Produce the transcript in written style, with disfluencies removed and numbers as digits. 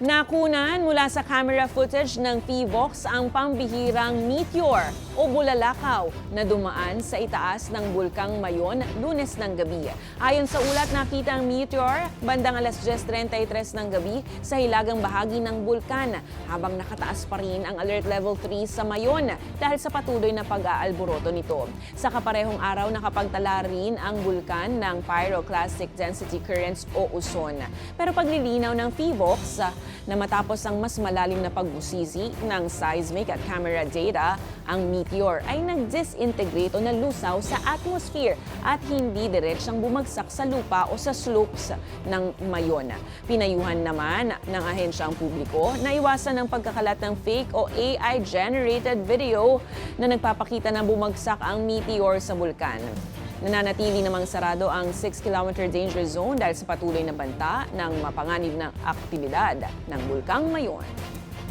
Nakunan mula sa camera footage ng PHIVOLCS ang pambihirang meteor o bulalakaw na dumaan sa itaas ng Bulkang Mayon Lunes ng gabi. Ayon sa ulat, nakita ang meteor bandang alas 10:33 ng gabi sa hilagang bahagi ng bulkan, habang nakataas pa rin ang alert level 3 sa Mayon dahil sa patuloy na pag-aalboroto nito. Sa kaparehong araw, nakapagtala rin ang bulkan ng pyroclastic density currents o uson. Pero paglilinaw ng PHIVOLCS na matapos ang mas malalim na pagbusisi ng seismic at camera data, ang meteor ay nag-disintegrate o nalusaw sa atmosphere at hindi diretsyang bumagsak sa lupa o sa slopes ng Mayon. Pinayuhan naman ng ahensyang publiko na iwasan ang pagkakalat ng fake o AI-generated video na nagpapakita na bumagsak ang meteor sa bulkan. Nananatili namang sarado ang 6-kilometer danger zone dahil sa patuloy na banta ng mapanganib na aktibidad ng Bulkang Mayon.